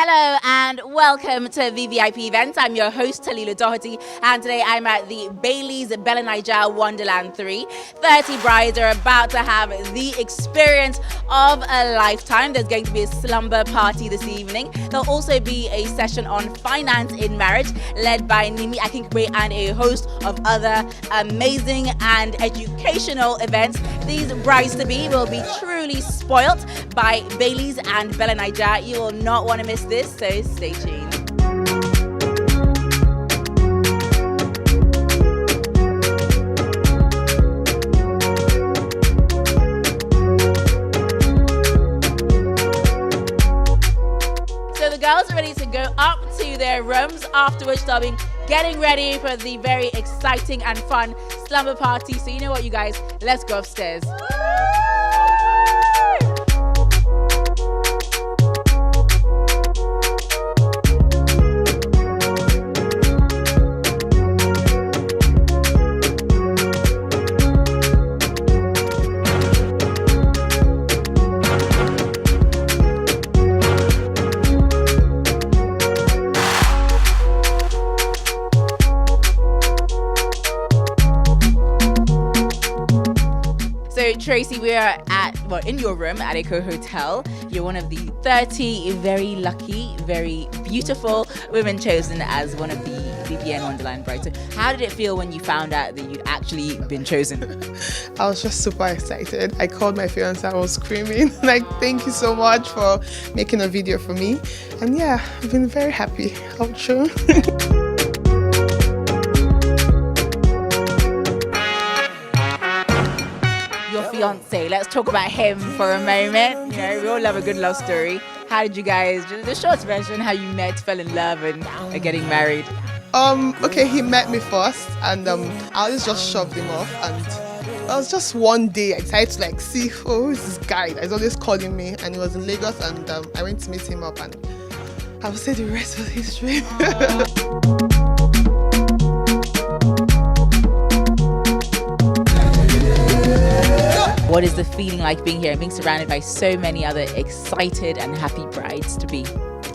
Hello and welcome to VVIP Events. I'm your host, Talila Doherty, and today I'm at the Bailey's Bella Naija Wonderland 3. 30 brides are about to have the experience of a lifetime. There's going to be a slumber party this evening. There'll also be a session on finance in marriage led by Nimi Akinkwe and a host of other amazing and educational events. These brides-to-be will be truly spoilt by Bailey's and Bella Naija. You will not want to miss this, so stay tuned. So the girls are ready to go up to their rooms, after which they'll be getting ready for the very exciting and fun slumber party. So you know what, you guys, let's go upstairs. So Tracy, we are in your room at Eco Hotel. You're one of the 30 very lucky, very beautiful women chosen as one of the BBN Wonderland brides. So how did it feel when you found out that you'd actually been chosen? I was just super excited. I called my fiance, I was screaming, like, thank you so much for making a video for me. And yeah, I've been very happy. I'm sure. Your fiance, let's talk about him for a moment. You know, we all love a good love story. How did you guys, just the short version, how you met, fell in love, and are getting married? Okay, he met me first, and I always just shoved him off, and it was just one day I decided to see, who's this guy that is always calling me, and he was in Lagos, and I went to meet him up, and I would say the rest was history. What is the feeling like being here and being surrounded by so many other excited and happy brides to be?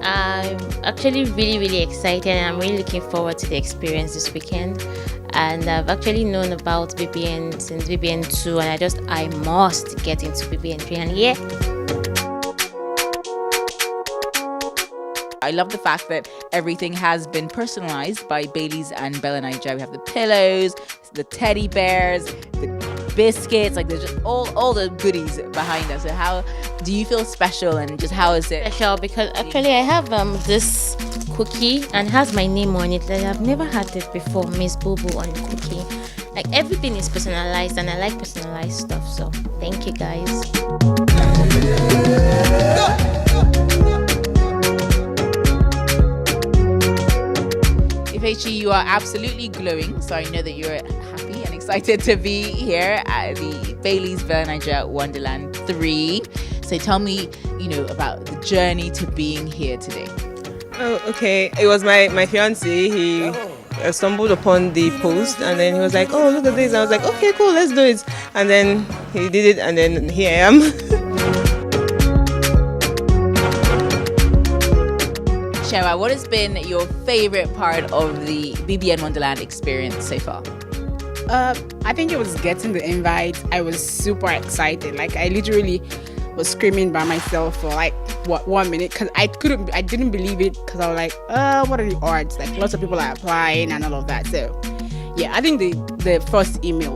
I'm actually really excited, and I'm really looking forward to the experience this weekend. And I've actually known about BBN since BBN 2, and I must get into BBN 3, and yeah. I love the fact that everything has been personalized by Bailey's and Bella Naija. We have the pillows, the teddy bears, the biscuits, there's just all the goodies behind us. So how do you feel special, and just how is it? Special because actually I have this cookie and has my name on it. I've never had it before, Miss Boo Boo on the cookie. Everything is personalized, and I like personalized stuff. So thank you guys. Ifechi, you are absolutely glowing, so I know that you're happy and excited to be here at the Bailey's Bella Naija Wonderland 3. So tell me, about the journey to being here today. Oh, okay. It was my fiance. He stumbled upon the post, and then he was like, "Oh, look at this." I was like, "Okay, cool, let's do it." And then he did it, and then here I am. Shewa, what has been your favorite part of the BBN Wonderland experience so far? I think it was getting the invite. I was super excited. I literally was screaming by myself for 1 minute, because I didn't believe it, because I was like, what are the odds? Lots of people are applying and all of that. So yeah, I think the first email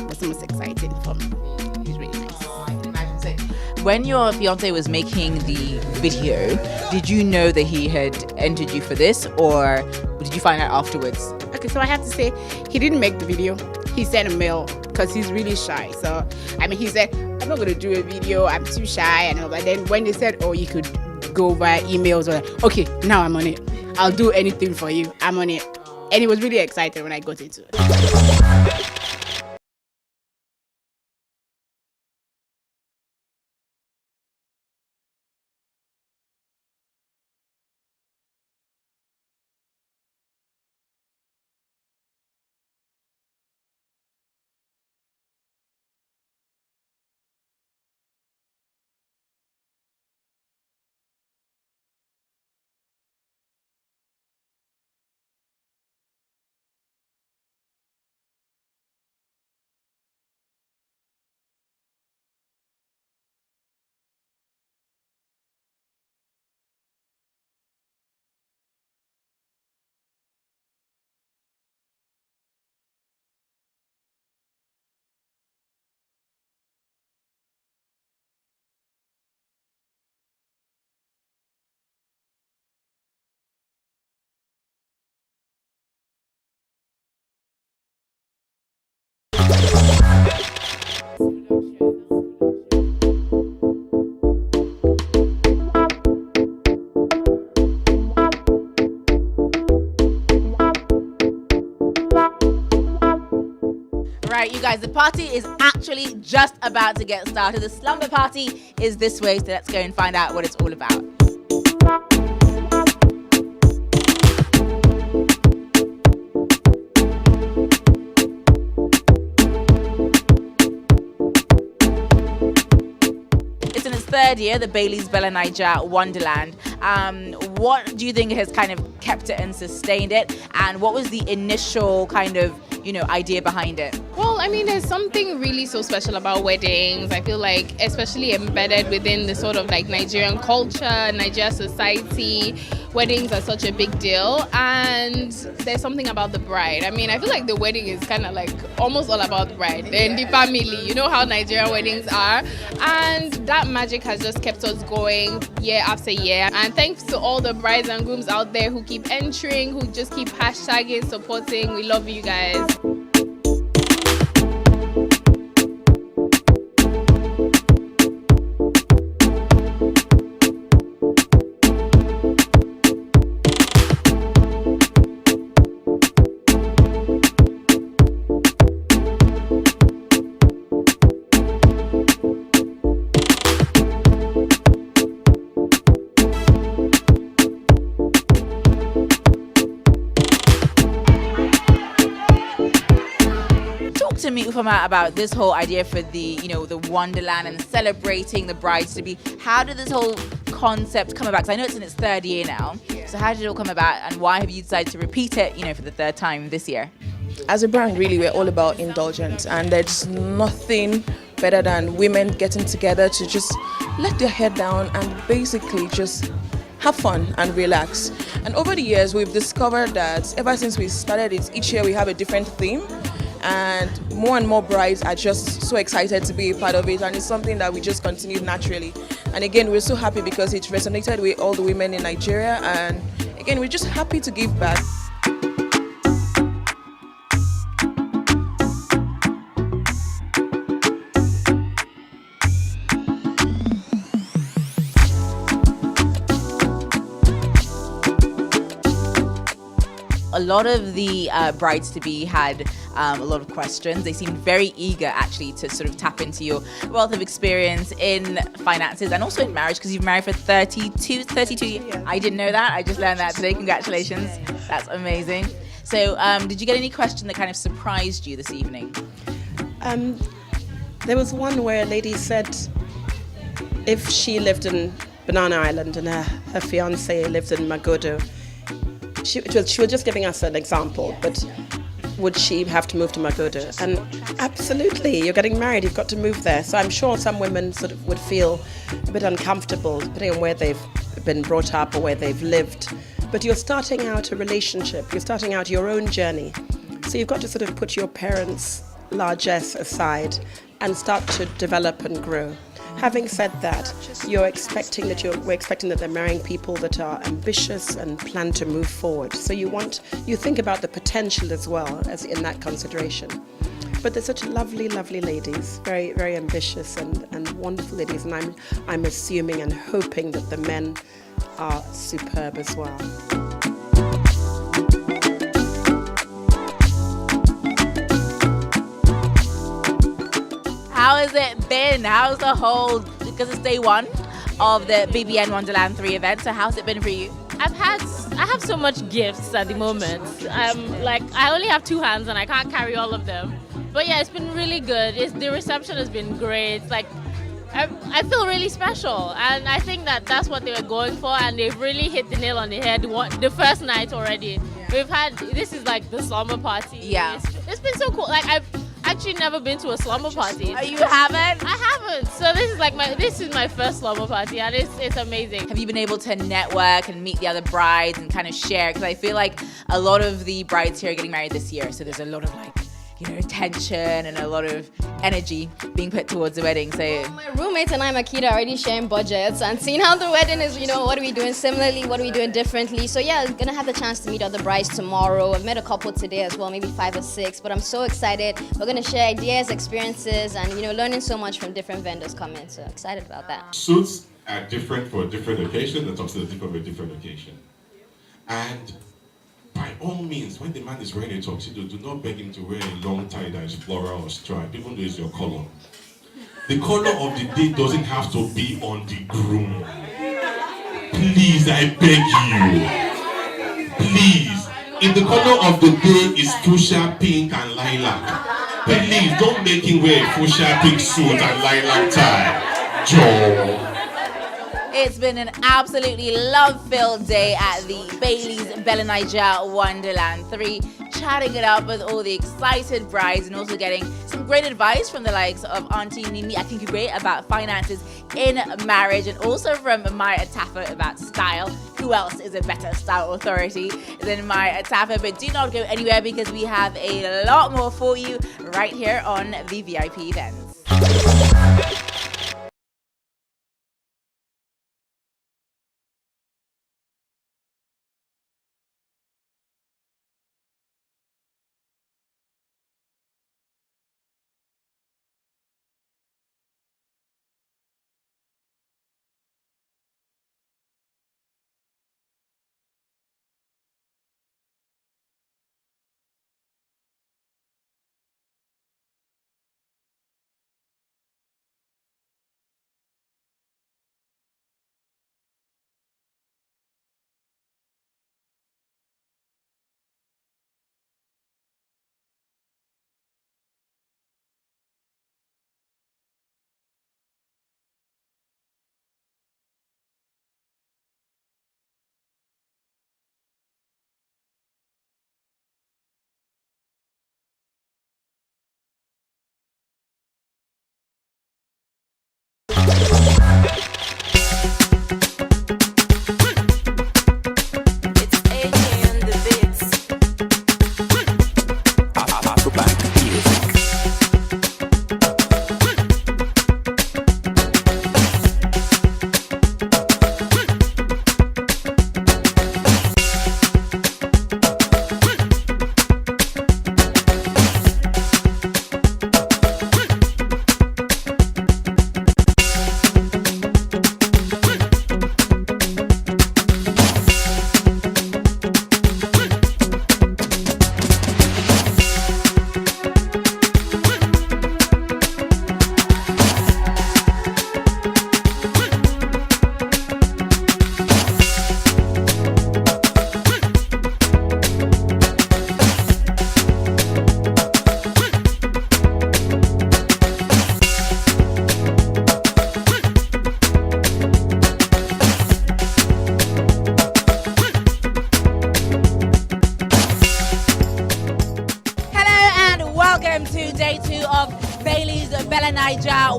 was the most exciting for me. It was really nice. Oh, I can imagine. So, when your fiance was making the video, did you know that he had entered you for this, or did you find out afterwards? Okay, so I have to say, he didn't make the video. He sent a mail because he's really shy. So, he said, I'm not going to do a video. I'm too shy. And all that. Then when they said, oh, you could go via emails, okay, now I'm on it. I'll do anything for you. I'm on it. And he was really excited when I got into it. Right, you guys, the party is actually just about to get started. The slumber party is this way, so let's go and find out what it's all about. It's in its third year, the Bailey's Bella Niger Wonderland. What do you think has kind of kept it and sustained it? And what was the initial kind of, idea behind it? Well, I mean, there's something really so special about weddings. I feel like, especially embedded within the sort of like Nigerian culture, Nigerian society, weddings are such a big deal. And there's something about the bride. I mean, I feel like the wedding is kind of like almost all about the bride and the family. You know how Nigerian weddings are. And that magic has just kept us going year after year. And thanks to all the brides and grooms out there who keep entering, who just keep hashtagging, supporting. We love you guys. To me, Ufoma, about this whole idea for the Wonderland and celebrating the brides to be. How did this whole concept come about? Because I know it's in its third year now. So how did it all come about, and why have you decided to repeat it, for the third time this year? As a brand, really, we're all about indulgence, and there's nothing better than women getting together to just let their head down and basically just have fun and relax. And over the years, we've discovered that ever since we started it, each year we have a different theme. And more brides are just so excited to be a part of it, and it's something that we just continue naturally. And again, we're so happy because it resonated with all the women in Nigeria, and again, we're just happy to give back. A lot of the brides-to-be had a lot of questions. They seemed very eager, actually, to sort of tap into your wealth of experience in finances and also in marriage, because you've married for 32 years. I didn't know that. I just learned that today. Congratulations. That's amazing. So did you get any question that kind of surprised you this evening? There was one where a lady said if she lived in Banana Island and her fiancé lived in Magodo, she was just giving us an example, but would she have to move to Magodo? And absolutely, you're getting married, you've got to move there. So I'm sure some women sort of would feel a bit uncomfortable, depending on where they've been brought up or where they've lived. But you're starting out a relationship, you're starting out your own journey. So you've got to sort of put your parents' largesse aside and start to develop and grow. Having said that, we're expecting that they're marrying people that are ambitious and plan to move forward. So you think about the potential as well as in that consideration. But they're such lovely, lovely ladies, very, very ambitious and wonderful ladies. And I'm assuming and hoping that the men are superb as well. How has it been? How's the whole, because it's day one of the BBN Wonderland 3 event, so how's it been for you? I have so much gifts at the moment. I only have 2 hands and I can't carry all of them. But yeah, it's been really good. The reception has been great. I feel really special, and I think that's what they were going for, and they've really hit the nail on the head the first night already. This is like the slumber party. Yeah. It's been so cool. I've actually never been to a slumber party. Oh, you haven't? I haven't. So this is my first slumber party, and it's amazing. Have you been able to network and meet the other brides and kind of share? Because I feel like a lot of the brides here are getting married this year, so there's a lot of tension and a lot of energy being put towards the wedding. So My roommates and I, Makita, are already sharing budgets and seeing how the wedding is, what are we doing similarly, what are we doing differently. So yeah, I'm gonna have the chance to meet other brides tomorrow. I've met a couple today as well, maybe 5 or 6, but I'm so excited. We're gonna share ideas, experiences, and learning so much from different vendors coming. So excited about that. Suits are different for a different occasion, the tuxedo is different for a different occasion. And by all means, when the man is wearing a tuxedo, do not beg him to wear a long tie that is floral or striped, even though it's your color. The color of the day doesn't have to be on the groom. Please, I beg you. Please. If the color of the day is fuchsia, pink, and lilac, please don't make him wear a fuchsia, pink suit and lilac tie. Joe. it's been an absolutely love-filled day at the Bailey's Bella Niger Wonderland 3, chatting it up with all the excited brides and also getting some great advice from the likes of Auntie Nimi Akinkugbe about finances in marriage, and also from Maya Atafa about style. Who else is a better style authority than Maya Atafa? But do not go anywhere, because we have a lot more for you right here on the VIP events.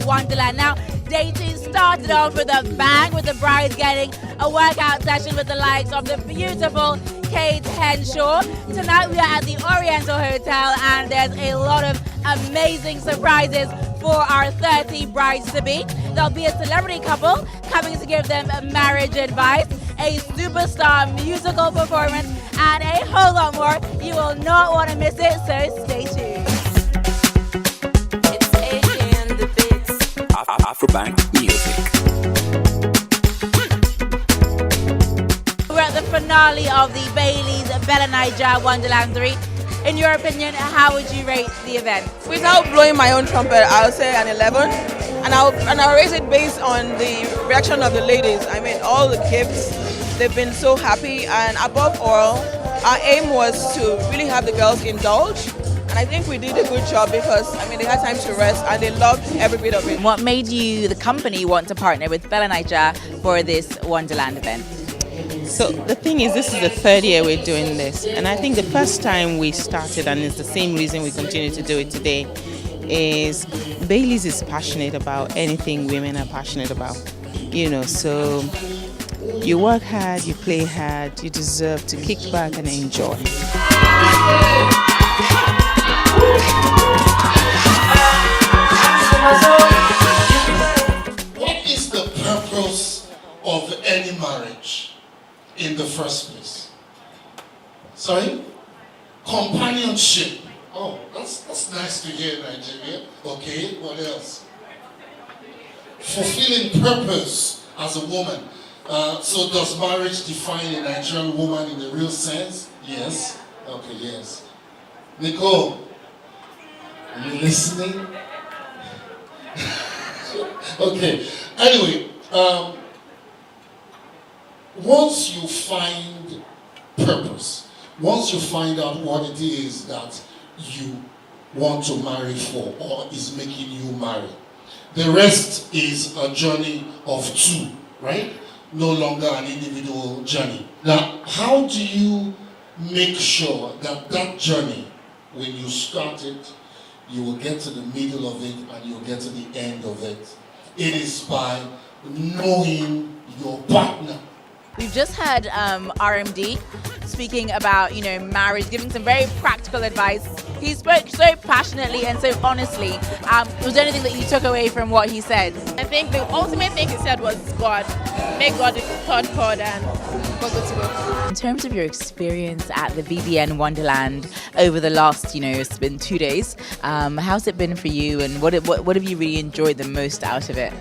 Wonderland. Now, day 2 started off with a bang, with the brides getting a workout session with the likes of the beautiful Kate Henshaw. Tonight we are at the Oriental Hotel, and there's a lot of amazing surprises for our 30 brides-to-be. There'll be a celebrity couple coming to give them marriage advice, a superstar musical performance, and a whole lot more. You will not want to miss it, so stay tuned. Afrobank Music. We're at the finale of the Bailey's Bella Niger Wonderland 3. In your opinion, how would you rate the event? Without blowing my own trumpet, I'll say an 11, and I'll raise it based on the reaction of the ladies. I mean, all the gifts, they've been so happy, and above all, our aim was to really have the girls indulge. And I think we did a good job, because, I mean, they had time to rest and they loved every bit of it. What made you, the company, want to partner with Bella Niger for this Wonderland event? So the thing is, this is the 3rd year we're doing this. And I think the first time we started, and it's the same reason we continue to do it today, is Bailey's is passionate about anything women are passionate about. So you work hard, you play hard, you deserve to kick back and enjoy. What is the purpose of any marriage in the first place? Sorry? Companionship. Oh, that's nice to hear, Nigeria. Okay, what else? Fulfilling purpose as a woman. So does marriage define a Nigerian woman in the real sense? Yes. Okay, yes. Nicole, are you listening? Okay. Anyway, once you find purpose, once you find out what it is that you want to marry for or is making you marry, the rest is a journey of two, right? No longer an individual journey. Now, how do you make sure that that journey, when you start it, you will get to the middle of it and you'll get to the end of it? It is by knowing your partner. We've just heard RMD speaking about, marriage, giving some very practical advice. He spoke so passionately and so honestly. Was there anything that you took away from what he said? I think the ultimate thing he said was God. Make God the third chord and we're good to go. In terms of your experience at the VBN Wonderland over the last, it's been 2 days, how's it been for you, and what have you really enjoyed the most out of it?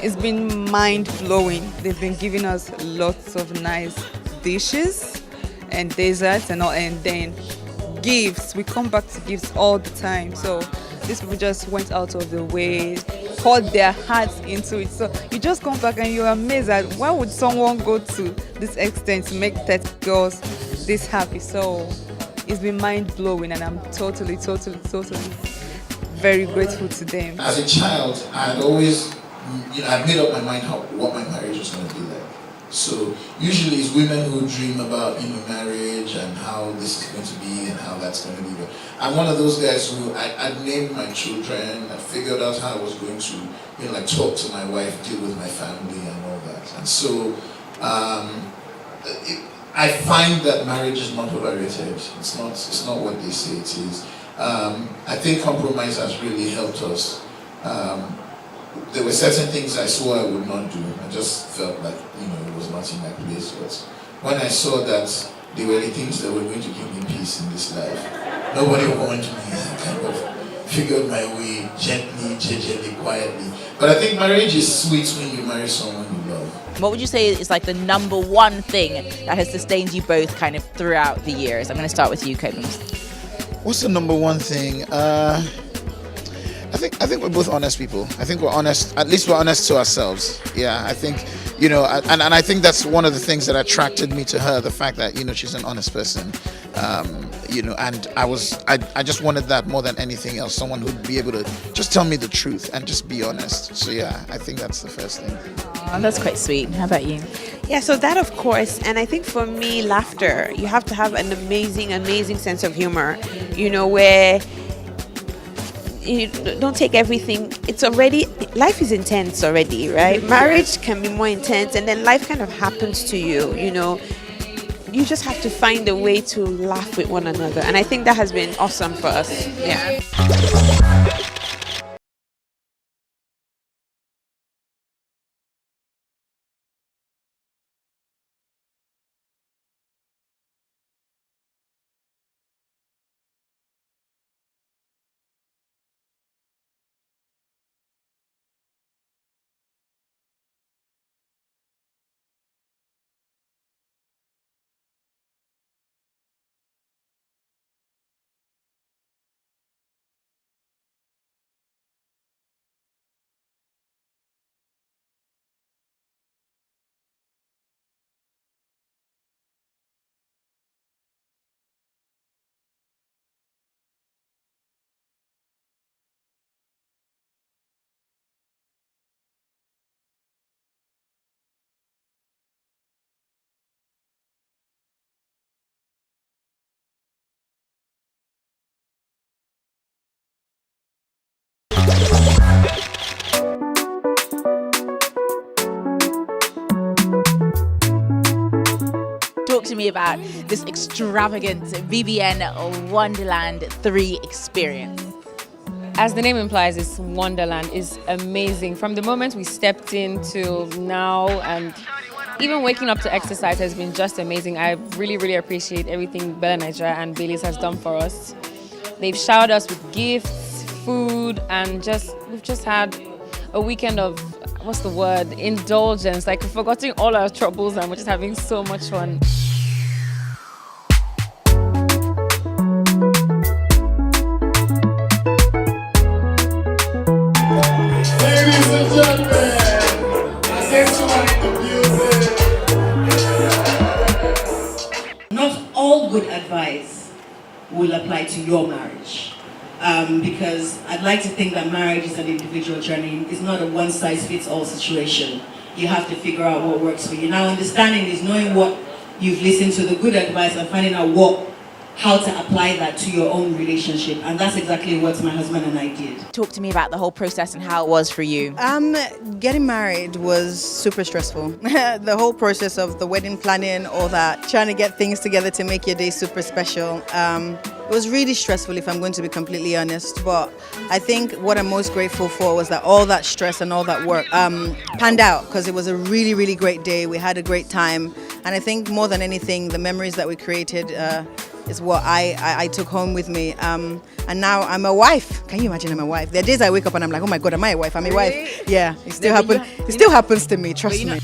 It's been mind-blowing. They've been giving us lots of nice dishes and desserts and all, and then gifts. We come back to gifts all the time. So these people just went out of the way, poured their hearts into it. So you just come back and you're amazed at why would someone go to this extent to make 30 girls this happy. So it's been mind-blowing, and I'm totally very grateful to them. As a child, I made up my mind what my marriage was going to be like. So usually it's women who dream about marriage and how this is going to be and how that's going to be. But I'm one of those guys who I named my children. I figured out how I was going to talk to my wife, deal with my family and all that. And so I find that marriage is not overrated. It's not what they say it is. I think compromise has really helped us. There were certain things I swore I would not do. I just felt like, it was not in my place. But when I saw that they were the things that were going to give me peace in this life, nobody warned me. I kind of figured my way gently, gingerly, quietly. But I think marriage is sweet when you marry someone you love. What would you say is like the number one thing that has sustained you both kind of throughout the years? I'm going to start with you, Cobums. What's the number one thing? I think we're both honest people. I think we're honest. At least we're honest to ourselves. Yeah, I think, and I think that's one of the things that attracted me to her. The fact that she's an honest person. And I just wanted that more than anything else. Someone who'd be able to just tell me the truth and just be honest. So yeah, I think that's the first thing. Oh, that's quite sweet. How about you? Yeah, so that of course, and I think for me, laughter. You have to have an amazing sense of humor. Where you don't take everything. Life is intense already, right? Marriage can be more intense, and then life kind of happens to you. You just have to find a way to laugh with one another, and I think that has been awesome for us. Yeah. to me about this extravagant BBN Wonderland 3 experience. As the name implies, it's Wonderland. It's amazing. From the moment we stepped in till now, and even waking up to exercise has been just amazing. I really, really appreciate everything Bella Nigeria and Baileys has done for us. They've showered us with gifts, food, and we've just had a weekend of, what's the word, indulgence. Like, we're forgetting all our troubles and we're just having so much fun. Ladies and gentlemen, this one in the music. Not all good advice will apply to your marriage. Because I'd like to think that marriage is an individual journey. It's not a one-size-fits-all situation. You have to figure out what works for you. Now, understanding is knowing what you've listened to, the good advice, and finding out how to apply that to your own relationship. And that's exactly what my husband and I did. Talk to me about the whole process and how it was for you. Getting married was super stressful. The whole process of the wedding planning, all that, trying to get things together to make your day super special. It was really stressful, if I'm going to be completely honest. But I think what I'm most grateful for was that all that stress and all that work panned out, because it was a really, really great day. We had a great time. And I think more than anything, the memories that we created is what I took home with me. And now I'm a wife. Can you imagine I'm a wife? There are days I wake up and I'm like, oh my God, am I a wife? I'm a wife. Yeah, it still happens. It still happens to me, trust me.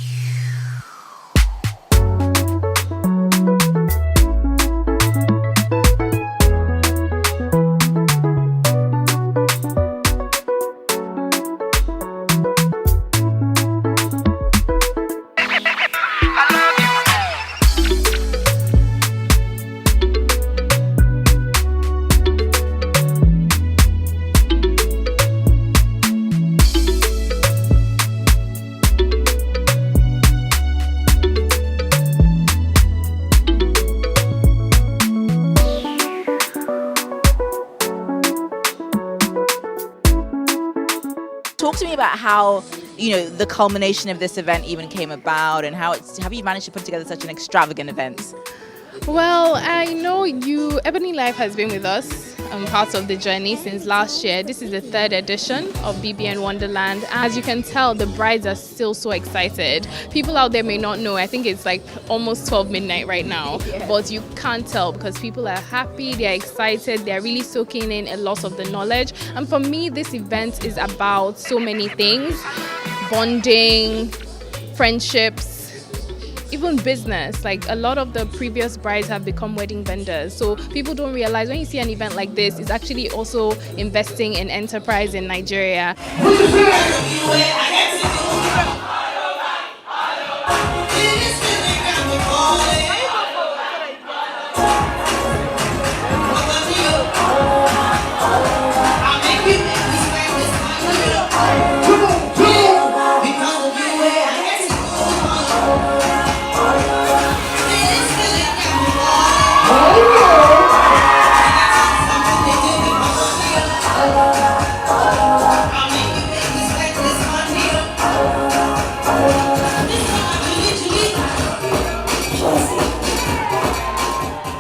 Talk to me about how, the culmination of this event even came about, and how you managed to put together such an extravagant event? Well, I know Ebony Life has been with us part of the journey since last year. This is the 3rd edition of BBN Wonderland. As you can tell, the brides are still so excited. People out there may not know, I think it's like almost 12 midnight right now, but you can't tell because people are happy, they're excited, they're really soaking in a lot of the knowledge. And for me, this event is about so many things: bonding, friendships, even business. Like, a lot of the previous brides have become wedding vendors, so people don't realize when you see an event like this, it's actually also investing in enterprise in Nigeria.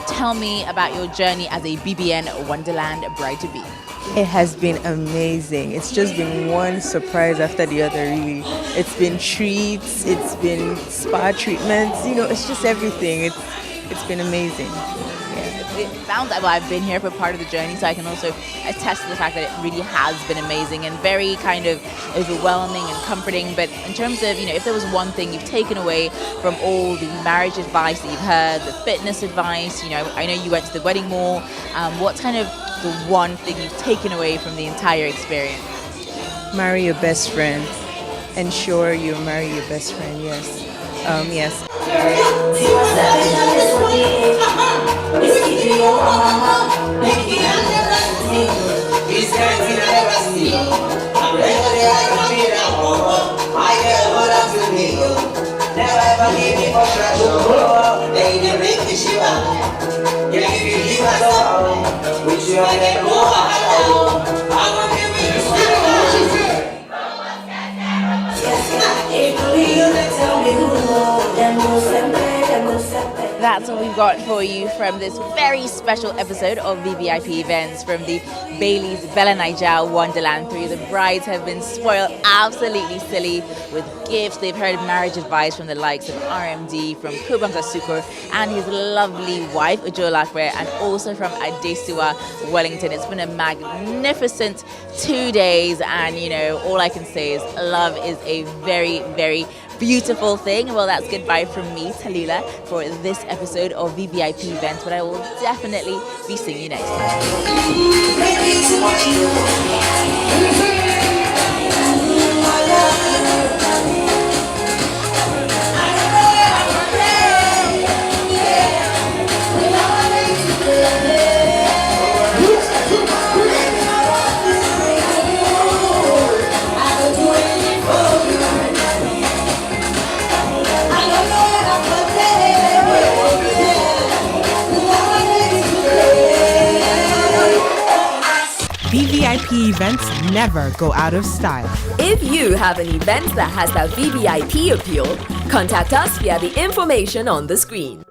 Tell me about your journey as a BBN Wonderland bride-to-be. It has been amazing. It's just been one surprise after the other, really. It's been treats, it's been spa treatments, it's just everything. It's been amazing. It sounds like I've been here for part of the journey, so I can also attest to the fact that it really has been amazing and very kind of overwhelming and comforting. But in terms of, if there was one thing you've taken away from all the marriage advice that you've heard, the fitness advice, I know you went to the wedding mall. What's kind of the one thing you've taken away from the entire experience? Marry your best friend. Ensure you marry your best friend, yes. Yes. that's what we've got for you from this very special episode of VVIP Events from the Bailey's Bella Nigel Wonderland 3. The brides have been spoiled absolutely silly with gifts. They've heard marriage advice from the likes of RMD, from Kubam Zasuko and his lovely wife, Ujola Akre, and also from Adesua Wellington. It's been a magnificent 2 days, and all I can say is love is a very, very beautiful thing. Well, that's goodbye from me, Talila, for this episode of VVIP Events, but I will definitely be seeing you next time. VVIP events never go out of style. If you have an event that has that VVIP appeal, contact us via the information on the screen.